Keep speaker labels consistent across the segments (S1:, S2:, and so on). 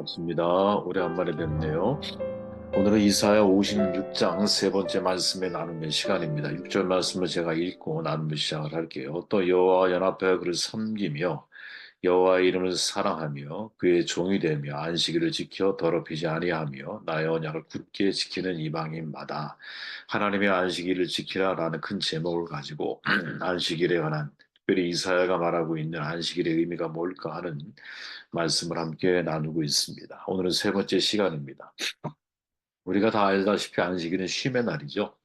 S1: 반갑습니다. 오래간만에 뵙네요. 오늘은 이사야 56장 세 번째 말씀에 나누는 시간입니다. 6절 말씀을 제가 읽고 나누며 시작을 할게요. 또 여호와 연합하여 그를 섬기며 여호와의 이름을 사랑하며 그의 종이 되며 안식일을 지켜 더럽히지 아니하며 나의 언약을 굳게 지키는 이방인마다 하나님의 안식일을 지키라라는 큰 제목을 가지고 안식일에 관한 특별히 이사야가 말하고 있는 안식일의 의미가 뭘까 하는 말씀을 함께 나누고 있습니다. 오늘은 세 번째 시간입니다. 우리가 다 알다시피 안식일은 쉼의 날이죠.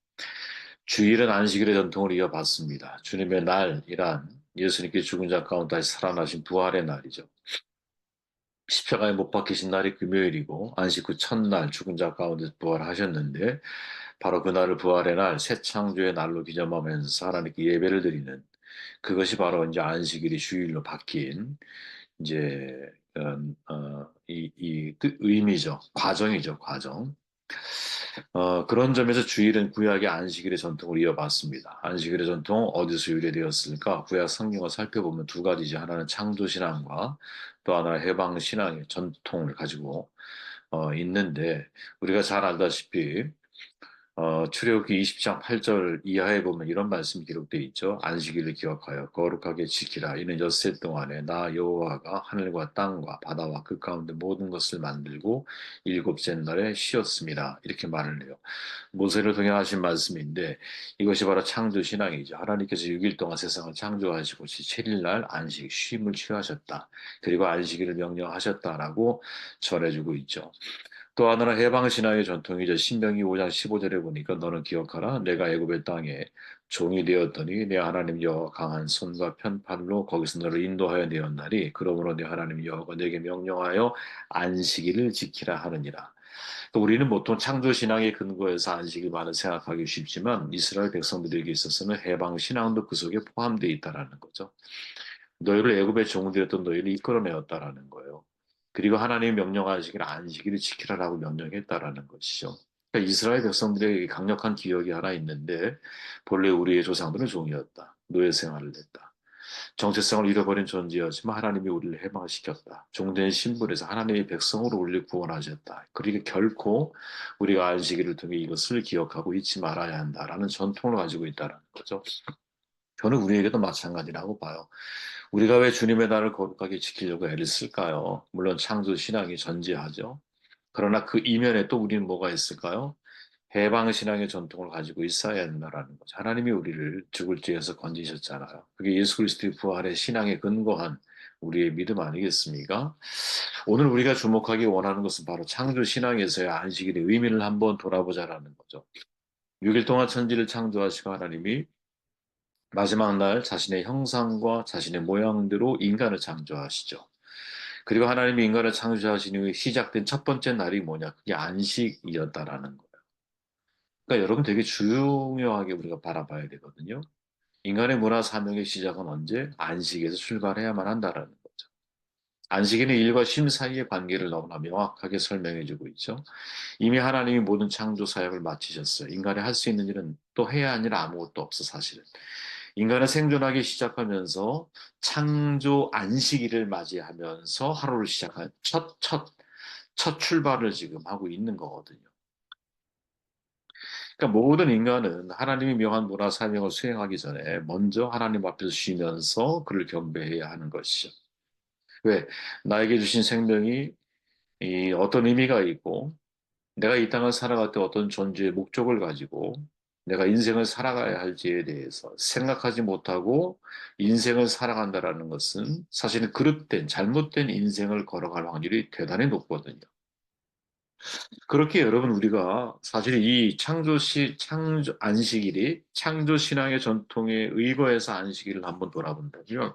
S1: 주일은 안식일의 전통을 이어받습니다. 주님의 날이란 예수님께 죽은 자 가운데 다시 살아나신 부활의 날이죠. 십자가에 못 박히신 날이 금요일이고 안식 후 첫날 죽은 자 가운데 부활하셨는데 바로 그날을 부활의 날, 새 창조의 날로 기념하면서 하나님께 예배를 드리는 그것이 바로 이제 안식일이 주일로 바뀐 이제 의미죠. 과정이죠, 과정. 그런 점에서 주일은 구약의 안식일의 전통을 이어받습니다. 안식일의 전통 어디서 유래되었을까? 구약 성경을 살펴보면 두 가지지. 하나는 창조신앙과 또 하나는 해방신앙의 전통을 가지고 있는데 우리가 잘 알다시피 출애굽기 20장 8절 이하에 보면 이런 말씀이 기록되어 있죠. 안식일을 기억하여 거룩하게 지키라. 이는 엿새 동안에 나 여호와가 하늘과 땅과 바다와 그 가운데 모든 것을 만들고 일곱째 날에 쉬었습니다. 이렇게 말을 해요. 모세를 통해 하신 말씀인데 이것이 바로 창조 신앙이죠. 하나님께서 6일 동안 세상을 창조하시고 7일 날 안식 쉼을 취하셨다. 그리고 안식일을 명령하셨다라고 전해주고 있죠. 또 하나는 해방신앙의 전통이죠. 신명기 5장 15절에 보니까 너는 기억하라. 내가 애굽의 땅에 종이 되었더니 내 하나님 여호와 강한 손과 편팔로 거기서 너를 인도하여 내었나니 그러므로 내 하나님 여호와가 내게 명령하여 안식일을 지키라 하느니라. 또 우리는 보통 창조신앙의 근거에서 안식일만을 생각하기 쉽지만 이스라엘 백성들에게 있어서는 해방신앙도 그 속에 포함되어 있다라는 거죠. 너희를 애굽의 종되었던 너희를 이끌어내었다라는 거예요. 그리고 하나님이 명령하시기를 안식일을 지키라라고 명령했다라는 것이죠. 그러니까 이스라엘 백성들에게 강력한 기억이 하나 있는데 본래 우리의 조상들은 종이었다. 노예 생활을 했다. 정체성을 잃어버린 존재였지만 하나님이 우리를 해방시켰다. 종된 신분에서 하나님의 백성으로 우리를 구원하셨다. 그러니까 결코 우리가 안식일을 통해 이것을 기억하고 잊지 말아야 한다라는 전통을 가지고 있다는 거죠. 저는 우리에게도 마찬가지라고 봐요. 우리가 왜 주님의 날을 거룩하게 지키려고 애를 쓸까요? 물론 창조 신앙이 전제하죠. 그러나 그 이면에 또 우리는 뭐가 있을까요? 해방 신앙의 전통을 가지고 있어야 한다라는 거죠. 하나님이 우리를 죽을 죄에서 건지셨잖아요. 그게 예수 그리스도의 부활의 신앙에 근거한 우리의 믿음 아니겠습니까? 오늘 우리가 주목하기 원하는 것은 바로 창조 신앙에서의 안식일의 의미를 한번 돌아보자라는 거죠. 6일 동안 천지를 창조하시고 하나님이 마지막 날 자신의 형상과 자신의 모양대로 인간을 창조하시죠. 그리고 하나님이 인간을 창조하신 이후에 시작된 첫 번째 날이 뭐냐? 그게 안식이었다라는 거예요. 그러니까 여러분 되게 중요하게 우리가 바라봐야 되거든요. 인간의 문화 사명의 시작은 언제? 안식에서 출발해야만 한다라는 거죠. 안식에는 일과 쉼 사이의 관계를 너무나 명확하게 설명해주고 있죠. 이미 하나님이 모든 창조 사역을 마치셨어요. 인간이 할 수 있는 일은 또 해야 하는 일 아무것도 없어 사실은. 인간은 생존하기 시작하면서 창조 안식일을 맞이하면서 하루를 시작한 첫 출발을 지금 하고 있는 거거든요. 그러니까 모든 인간은 하나님이 명한 문화 사명을 수행하기 전에 먼저 하나님 앞에서 쉬면서 그를 경배해야 하는 것이죠. 왜? 나에게 주신 생명이 이 어떤 의미가 있고 내가 이 땅을 살아갈 때 어떤 존재의 목적을 가지고 내가 인생을 살아가야 할지에 대해서 생각하지 못하고 인생을 살아간다라는 것은 사실은 그릇된, 잘못된 인생을 걸어갈 확률이 대단히 높거든요. 그렇게 여러분 우리가 사실 이 안식일이 창조신앙의 전통에 의거해서 안식일을 한번 돌아본다면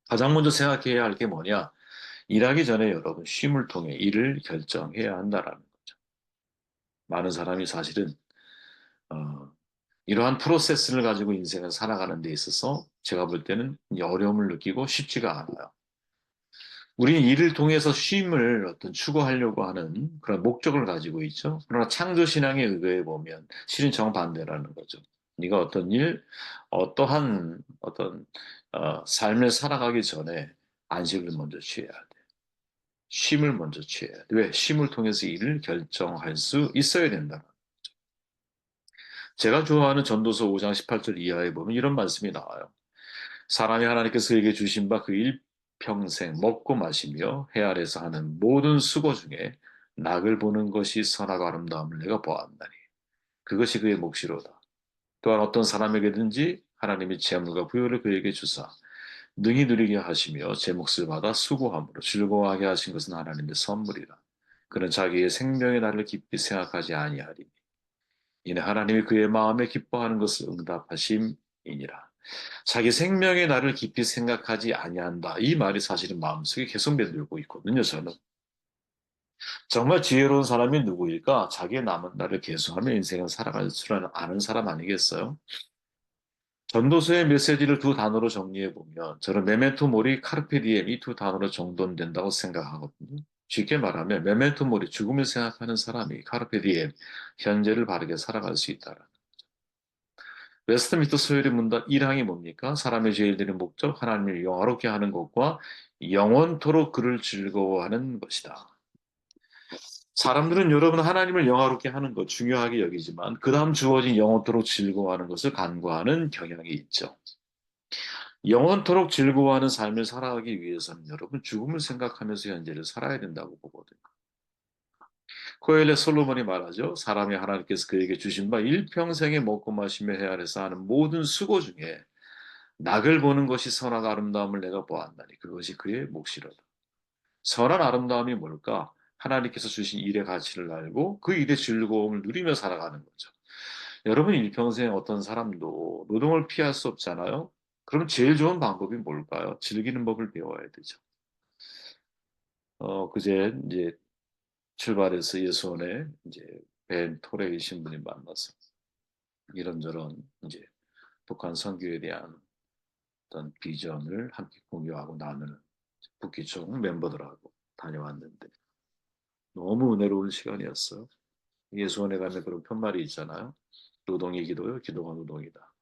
S1: 가장 먼저 생각해야 할 게 뭐냐? 일하기 전에 여러분 쉼을 통해 일을 결정해야 한다라는 거죠. 많은 사람이 사실은 어, 이러한 프로세스를 가지고 인생을 살아가는 데 있어서 제가 볼 때는 어려움을 느끼고 쉽지가 않아요. 우리는 이를 통해서 쉼을 어떤 추구하려고 하는 그런 목적을 가지고 있죠. 그러나 창조신앙에 의거해 보면 실은 정반대라는 거죠. 네가 어떤 일, 어떠한 어떤 삶을 살아가기 전에 안식을 먼저 취해야 돼. 쉼을 먼저 취해야 돼. 왜? 쉼을 통해서 일을 결정할 수 있어야 된다. 제가 좋아하는 전도서 5장 18절 이하에 보면 이런 말씀이 나와요. 사람이 하나님께서 에게 주신 바 그 일평생 먹고 마시며 해 아래서 하는 모든 수고 중에 낙을 보는 것이 선하고 아름다움을 내가 보았나니 그것이 그의 몫이로다. 또한 어떤 사람에게든지 하나님이 재물과 부여를 그에게 주사 능히 누리게 하시며 제 몫을 받아 수고함으로 즐거워하게 하신 것은 하나님의 선물이라. 그는 자기의 생명의 날을 깊이 생각하지 아니하리니 이는 하나님이 그의 마음에 기뻐하는 것을 응답하심이니라. 자기 생명의 날을 깊이 생각하지 아니한다. 이 말이 사실은 마음속에 계속 맴돌고 있거든요, 저는. 정말 지혜로운 사람이 누구일까? 자기의 남은 날을 계속하며 인생을 살아갈 줄 아는 사람 아니겠어요? 전도서의 메시지를 두 단어로 정리해 보면 저는 메멘토 모리 카르페 디엠 이 두 단어로 정돈된다고 생각하거든요. 쉽게 말하면 메멘토 모리 죽음을 생각하는 사람이 카르페 디엠 현재를 바르게 살아갈 수 있다. 웨스트민스터 소요리 문답 1항이 뭡니까? 사람의 제일 되는 목적, 하나님을 영화롭게 하는 것과 영원토록 그를 즐거워하는 것이다. 사람들은 여러분 하나님을 영화롭게 하는 것 중요하게 여기지만 그 다음 주어진 영원토록 즐거워하는 것을 간과하는 경향이 있죠. 영원토록 즐거워하는 삶을 살아가기 위해서는 여러분 죽음을 생각하면서 현재를 살아야 된다고 보거든요. 코엘레 솔로몬이 말하죠. 사람이 하나님께서 그에게 주신 바 일평생에 먹고 마시며 헤아려서 하는 모든 수고 중에 낙을 보는 것이 선한 아름다움을 내가 보았나니 그것이 그의 몫이로다. 선한 아름다움이 뭘까? 하나님께서 주신 일의 가치를 알고 그 일의 즐거움을 누리며 살아가는 거죠. 여러분 일평생 어떤 사람도 노동을 피할 수 없잖아요. 그럼 제일 좋은 방법이 뭘까요? 즐기는 법을 배워야 되죠. 그제 이제 출발해서 예수원에 이제 벤 토레이 신부님 만나서 이런저런 이제 북한 선교에 대한 어떤 비전을 함께 공유하고 나누는 북기총 멤버들하고 다녀왔는데 너무 은혜로운 시간이었어요. 예수원에 가면 그런 편말이 있잖아요. 노동이 기도요, 기도가 노동이다.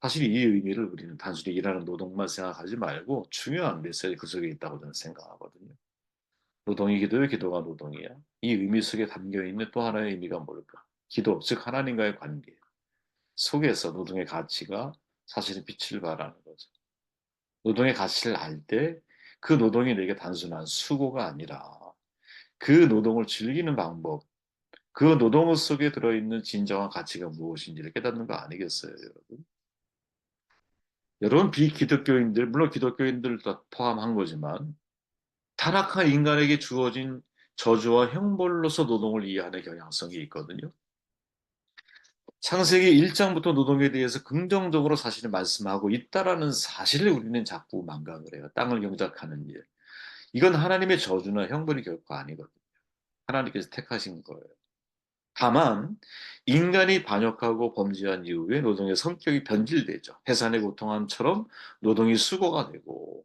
S1: 사실 이 의미를 우리는 단순히 일하는 노동만 생각하지 말고 중요한 메시지 그 속에 있다고 저는 생각하거든요. 노동이 기도요, 기도가 노동이야. 이 의미 속에 담겨 있는 또 하나의 의미가 뭘까? 기도, 즉 하나님과의 관계 속에서 노동의 가치가 사실은 빛을 발하는 거죠. 노동의 가치를 알 때 그 노동이 내게 단순한 수고가 아니라 그 노동을 즐기는 방법, 그 노동 속에 들어있는 진정한 가치가 무엇인지를 깨닫는 거 아니겠어요, 여러분? 여러분, 비기독교인들, 물론 기독교인들도 포함한 거지만, 타락한 인간에게 주어진 저주와 형벌로서 노동을 이해하는 경향성이 있거든요. 창세기 1장부터 노동에 대해서 긍정적으로 사실을 말씀하고 있다라는 사실을 우리는 자꾸 망각을 해요. 땅을 경작하는 일. 이건 하나님의 저주나 형벌이 결코 아니거든요. 하나님께서 택하신 거예요. 다만 인간이 반역하고 범죄한 이후에 노동의 성격이 변질되죠. 해산의 고통함처럼 노동이 수고가 되고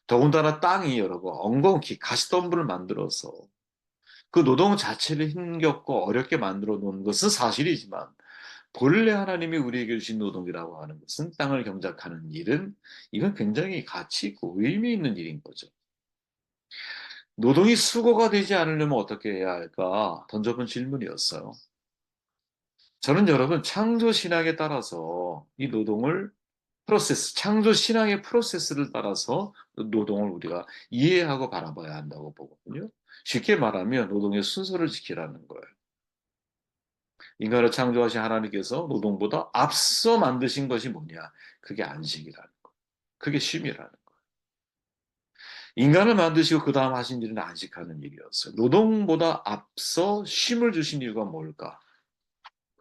S1: 더군다나 땅이 여러분 엉겅퀴 가시덤불을 만들어서 그 노동 자체를 힘겹고 어렵게 만들어 놓은 것은 사실이지만 본래 하나님이 우리에게 주신 노동이라고 하는 것은 땅을 경작하는 일은 이건 굉장히 가치 있고 의미 있는 일인 거죠. 노동이 수고가 되지 않으려면 어떻게 해야 할까 던져본 질문이었어요. 저는 여러분 창조 신학에 따라서 이 노동을 창조 신앙의 프로세스를 따라서 노동을 우리가 이해하고 바라봐야 한다고 보거든요. 쉽게 말하면 노동의 순서를 지키라는 거예요. 인간을 창조하신 하나님께서 노동보다 앞서 만드신 것이 뭐냐? 그게 안식이라는 거. 그게 쉼이라는 거. 인간을 만드시고 그 다음 하신 일은 안식하는 일이었어요. 노동보다 앞서 쉼을 주신 이유가 뭘까?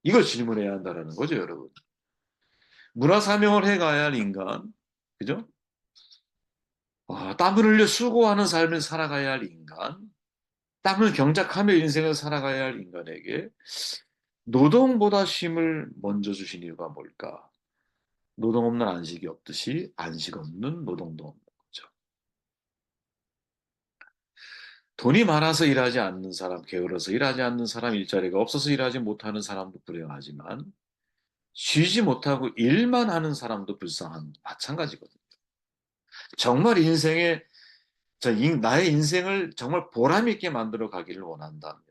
S1: 이걸 질문해야 한다는 거죠, 여러분. 문화사명을 해가야 할 인간, 그죠? 땀을 흘려 수고하는 삶을 살아가야 할 인간, 땀을 경작하며 인생을 살아가야 할 인간에게 노동보다 쉼을 먼저 주신 이유가 뭘까? 노동 없는 안식이 없듯이 안식 없는 노동도 없는 거죠. 돈이 많아서 일하지 않는 사람, 게을러서 일하지 않는 사람, 일자리가 없어서 일하지 못하는 사람도 불행하지만 쉬지 못하고 일만 하는 사람도 불쌍한 마찬가지거든요. 정말 인생에 자, 나의 인생을 정말 보람 있게 만들어 가기를 원한다면,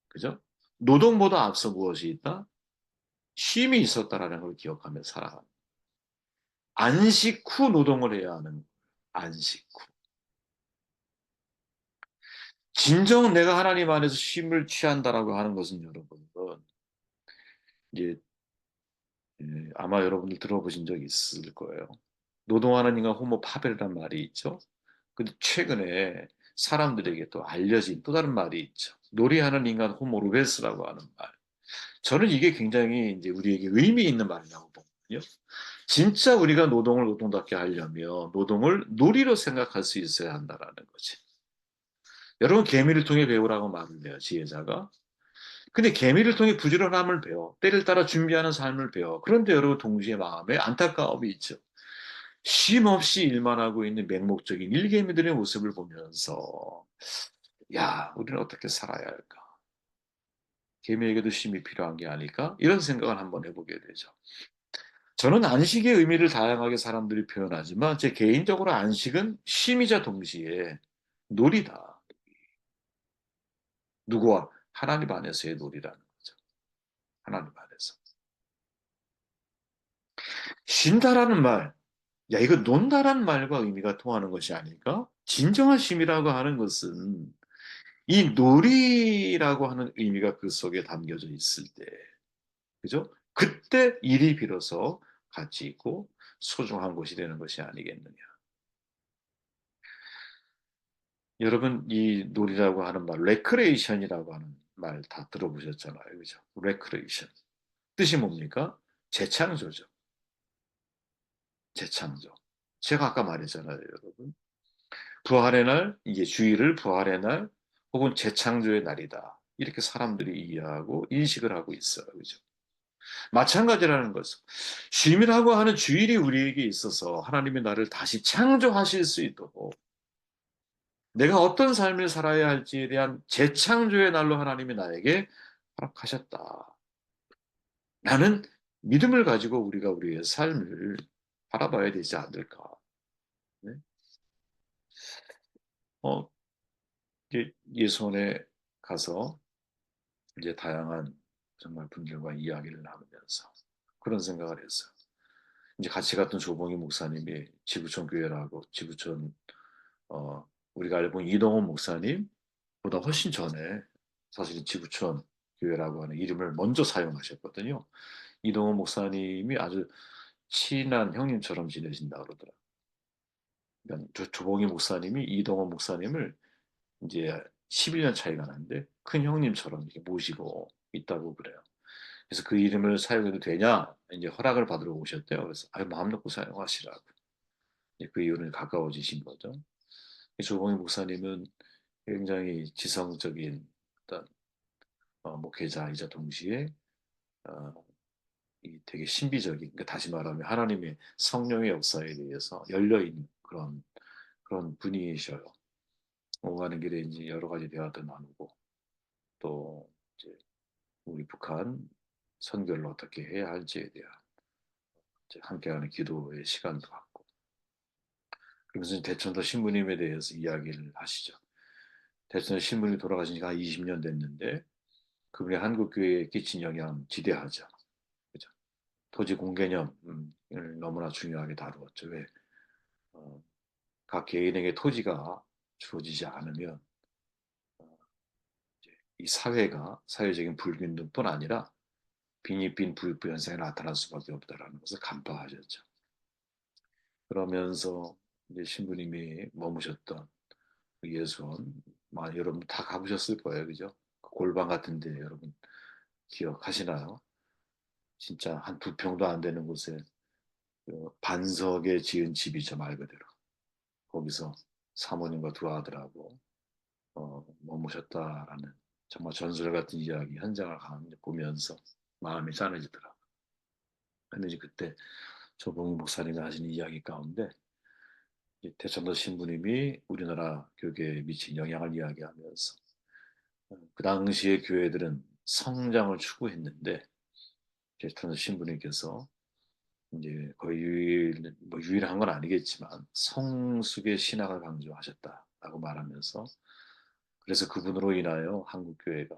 S1: 그죠? 노동보다 앞서 무엇이 있다? 쉼이 있었다라는 걸 기억하며 살아가는. 안식 후 노동을 해야 하는 거예요. 안식 후. 진정 내가 하나님 안에서 쉼을 취한다라고 하는 것은 여러분, 이제 아마 여러분들 들어보신 적 있을 거예요. 노동하는 인간 호모 파벨이라는 말이 있죠. 근데 최근에 사람들에게 또 알려진 또 다른 말이 있죠. 놀이하는 인간 호모 루벤스라고 하는 말. 저는 이게 굉장히 이제 우리에게 의미 있는 말이라고 보거든요. 진짜 우리가 노동을 노동답게 하려면 노동을 놀이로 생각할 수 있어야 한다라는 거지. 여러분 개미를 통해 배우라고 말을 해요, 지혜자가. 근데 개미를 통해 부지런함을 배워. 때를 따라 준비하는 삶을 배워. 그런데 여러분 동지의 마음에 안타까움이 있죠. 쉼 없이 일만 하고 있는 맹목적인 일개미들의 모습을 보면서 야, 우리는 어떻게 살아야 할까? 개미에게도 쉼이 필요한 게 아닐까? 이런 생각을 한번 해보게 되죠. 저는 안식의 의미를 다양하게 사람들이 표현하지만 제 개인적으로 안식은 쉼이자 동시에 놀이다. 누구와? 하나님 안에서의 놀이라는 거죠. 하나님 안에서. 쉰다라는 말, 야, 이거 논다라는 말과 의미가 통하는 것이 아닐까? 진정한 쉼이라고 하는 것은 이 놀이라고 하는 의미가 그 속에 담겨져 있을 때, 그죠? 그때 일이 비로소 가치 있고 소중한 것이 되는 것이 아니겠느냐. 여러분, 이 놀이라고 하는 말, 레크레이션이라고 하는 말 다 들어보셨잖아요. 그죠? 레크레이션. 뜻이 뭡니까? 재창조죠. 재창조. 제가 아까 말했잖아요, 여러분. 부활의 날, 이게 주일을 부활의 날, 혹은 재창조의 날이다. 이렇게 사람들이 이해하고 인식을 하고 있어요. 그죠? 마찬가지라는 것은 쉼이라고 하는 주일이 우리에게 있어서 하나님의 나를 다시 창조하실 수 있도록 내가 어떤 삶을 살아야 할지에 대한 재창조의 날로 하나님이 나에게 허락하셨다. 나는 믿음을 가지고 우리가 우리의 삶을 바라봐야 되지 않을까. 네? 어, 예수원에 가서 이제 다양한 정말 분들과 이야기를 나누면서 그런 생각을 했어요. 이제 같이 갔던 조봉희 목사님이 지구촌 교회라고 지구촌 우리가 알고 있는 이동원 목사님보다 훨씬 전에 사실은 지구촌 교회라고 하는 이름을 먼저 사용하셨거든요. 이동원 목사님이 아주 친한 형님처럼 지내신다 그러더라고요. 그러니까 조봉희 목사님이 이동원 목사님을 이제 11년 차이가 나는데 큰 형님처럼 이렇게 모시고 있다고 그래요. 그래서 그 이름을 사용해도 되냐? 이제 허락을 받으러 오셨대요. 그래서 아유, 마음 놓고 사용하시라고. 이제 그 이후로 가까워지신 거죠. 조봉희 목사님은 굉장히 지성적인 어떤 목회자이자 동시에 어, 이 되게 신비적인, 그러니까 다시 말하면 하나님의 성령의 역사에 대해서 열려 있는 그런 분이셔요. 오가는 길에 이제 여러 가지 대화도 나누고 또 이제 우리 북한 선교를 어떻게 해야 할지에 대한 이제 함께하는 기도의 시간도 갖고 그러면서 대천도 신부님에 대해서 이야기를 하시죠. 대천 신부님이 돌아가신 지가 20년 됐는데 그분이 한국 교회에 끼친 영향 지대하죠. 그죠? 토지 공개념을 너무나 중요하게 다루었죠. 왜? 어, 각 개인에게 토지가 주어지지 않으면 이제 이 사회가 사회적인 불균등뿐 아니라 빈익빈 부익부 현상이 나타날 수밖에 없다라는 것을 간파하셨죠. 그러면서 이제 신부님이 머무셨던 그 예수원, 여러분 다 가보셨을 거예요, 그죠? 그 골방 같은데 여러분 기억하시나요? 진짜 한 두 평도 안 되는 곳에 그 반석에 지은 집이죠, 말 그대로. 거기서 사모님과 두 아들하고 머무셨다라는 정말 전설 같은 이야기 현장을 보면서 마음이 짠해지더라고요. 근데 이제 그때 조봉희 목사님이 하신 이야기 가운데 대천도 신부님이 우리나라 교계에 미친 영향을 이야기하면서 그 당시의 교회들은 성장을 추구했는데 대천도 신부님께서 이제 거의 뭐 유일한 건 아니겠지만 성숙의 신학을 강조하셨다라고 말하면서 그래서 그분으로 인하여 한국 교회가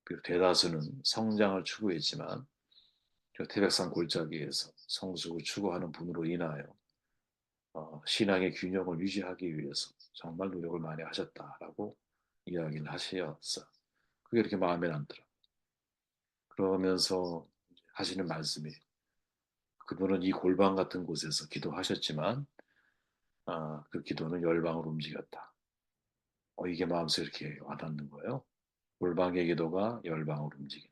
S1: 비록 대다수는 성장을 추구했지만 저 태백산 골짜기에서 성숙을 추구하는 분으로 인하여 신앙의 균형을 유지하기 위해서 정말 노력을 많이 하셨다라고 이야기를 하셨어. 그게 이렇게 마음에 남더라. 그러면서 하시는 말씀이 그분은 이 골방 같은 곳에서 기도하셨지만 그 기도는 열방으로 움직였다. 이게 마음속에 이렇게 와닿는 거예요. 골방의 기도가 열방으로 움직인다.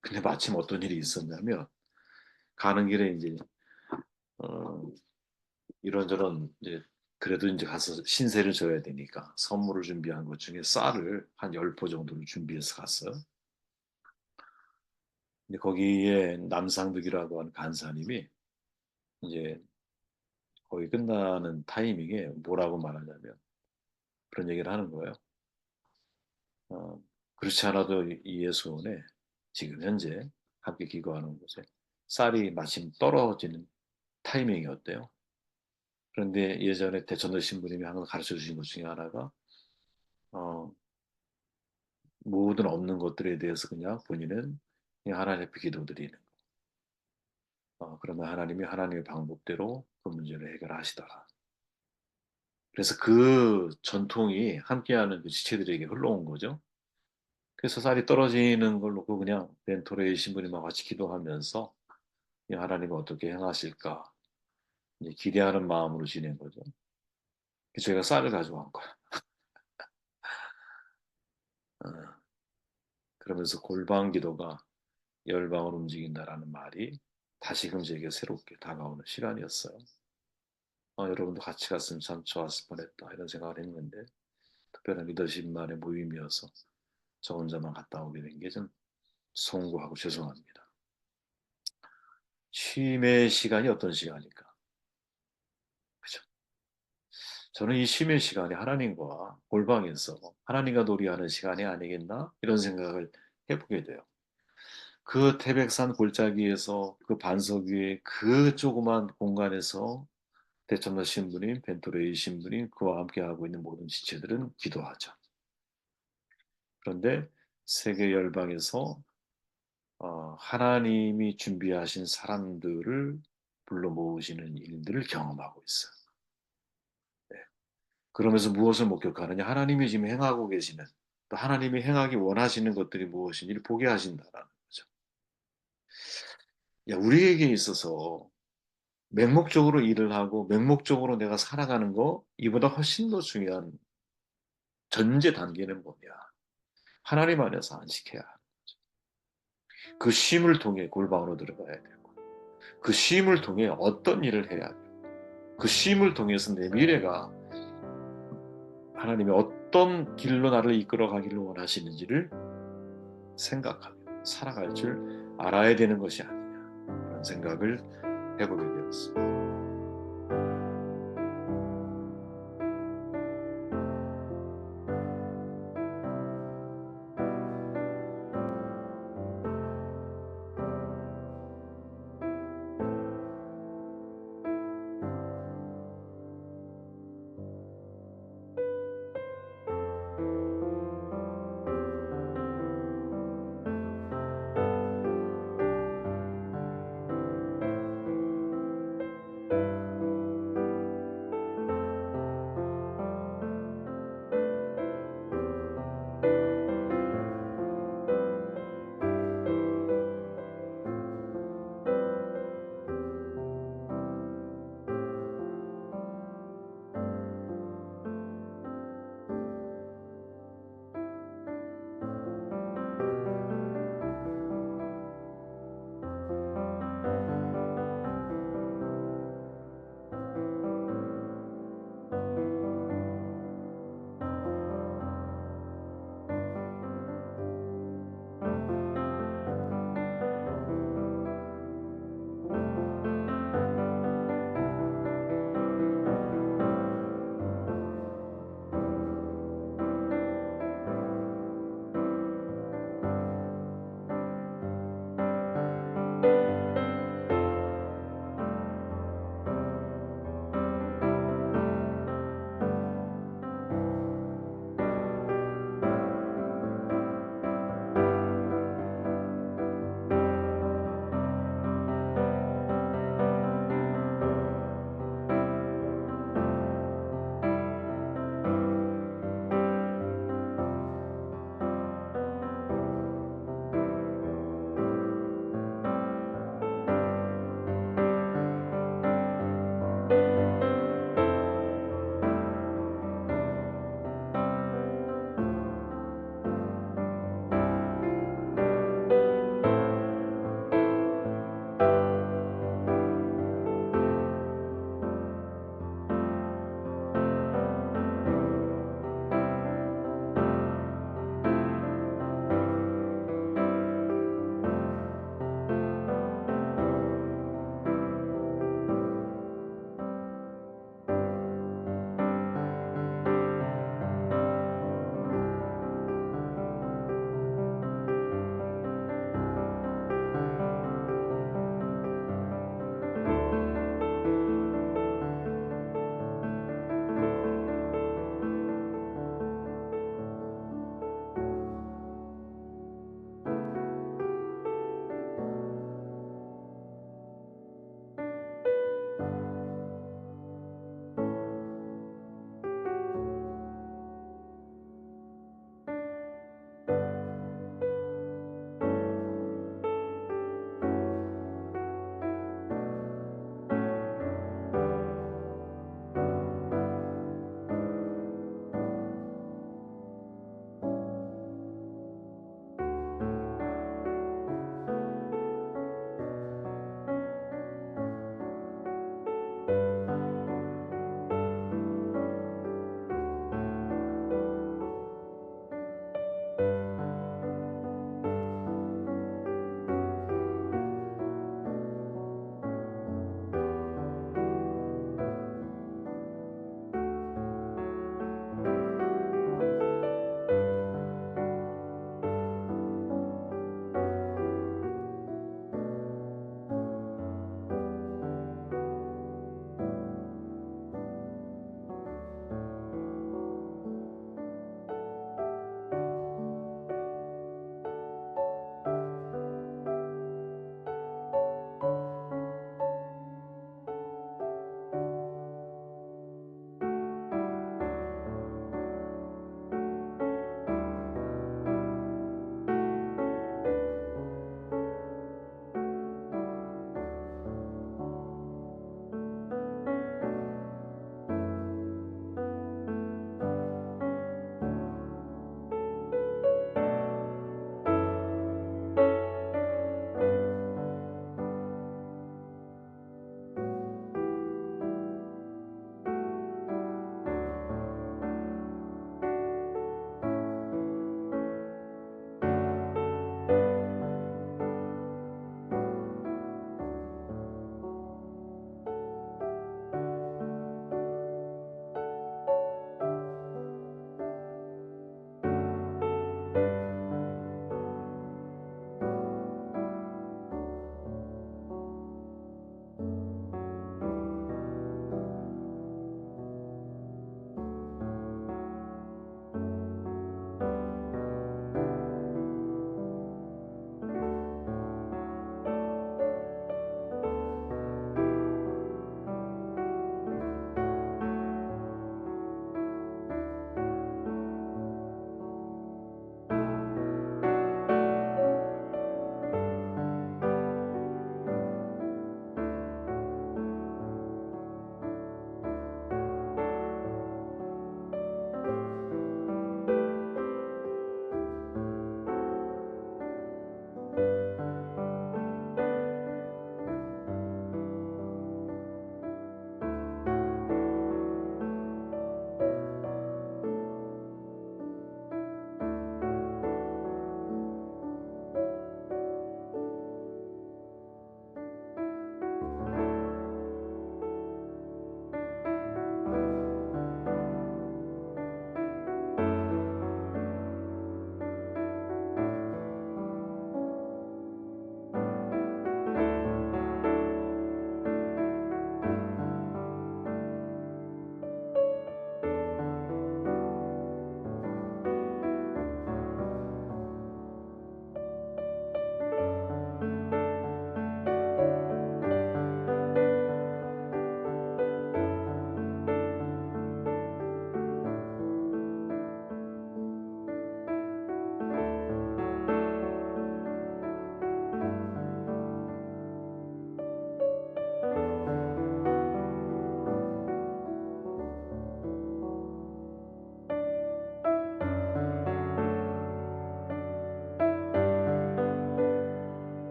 S1: 근데 마침 어떤 일이 있었냐면 가는 길에 이제 어, 이런저런 이제 그래도 이제 가서 신세를 져야 되니까 선물을 준비한 것 중에 쌀을 한 10포 정도를 준비해서 갔어요. 근데 거기에 남상득이라고 하는 간사님이 이제 거의 끝나는 타이밍에 뭐라고 말하냐면 그런 얘기를 하는 거예요. 어, 그렇지 않아도 이 예수원에 지금 현재 함께 기거하는 곳에 쌀이 마침 떨어지는 타이밍이었대요. 그런데 예전에 대천도 신부님이 항상 가르쳐 주신 것 중에 하나가 어, 모든 없는 것들에 대해서 그냥 본인은 그냥 하나님 앞에 기도드리는 그러면 하나님이 하나님의 방법대로 그 문제를 해결하시더라. 그래서 그 전통이 함께하는 그 지체들에게 흘러온 거죠. 그래서 쌀이 떨어지는 걸 놓고 그냥 멘토레이 신부님과 같이 기도하면서 하나님은 어떻게 행하실까 이제 기대하는 마음으로 지낸 거죠. 그래서 저희가 쌀을 가져간 거야. 어, 그러면서 골방 기도가 열방을 움직인다라는 말이 다시금 제게 새롭게 다가오는 시간이었어요. 여러분도 같이 갔으면 참 좋았을 뻔했다 이런 생각을 했는데 특별한 리더십만의 모임이어서 저 혼자만 갔다 오게 된 게 좀 송구하고 죄송합니다. 쉼의 시간이 어떤 시간일까? 그죠? 저는 이 쉼의 시간이 하나님과 골방에서 하나님과 놀이하는 시간이 아니겠나? 이런 생각을 해보게 돼요. 그 태백산 골짜기에서 그 반석 위에 그 조그만 공간에서 대천도 신부님, 벤토레이 신부님, 그와 함께하고 있는 모든 지체들은 기도하죠. 그런데 세계 열방에서 하나님이 준비하신 사람들을 불러 모으시는 일들을 경험하고 있어요. 네. 그러면서 무엇을 목격하느냐? 하나님이 지금 행하고 계시는 또 하나님이 행하기 원하시는 것들이 무엇인지를 보게 하신다라는 거죠. 야, 우리에게 있어서 맹목적으로 일을 하고 맹목적으로 내가 살아가는 거 이보다 훨씬 더 중요한 전제 단계는 뭐냐? 하나님 안에서 안식해야 하는 그 쉼을 통해 골방으로 들어가야 되고 그 쉼을 통해 어떤 일을 해야 되고 그 쉼을 통해서 내 미래가 하나님이 어떤 길로 나를 이끌어 가기를 원하시는지를 생각하며 살아갈 줄 알아야 되는 것이 아니냐 그런 생각을 해보게 되었습니다.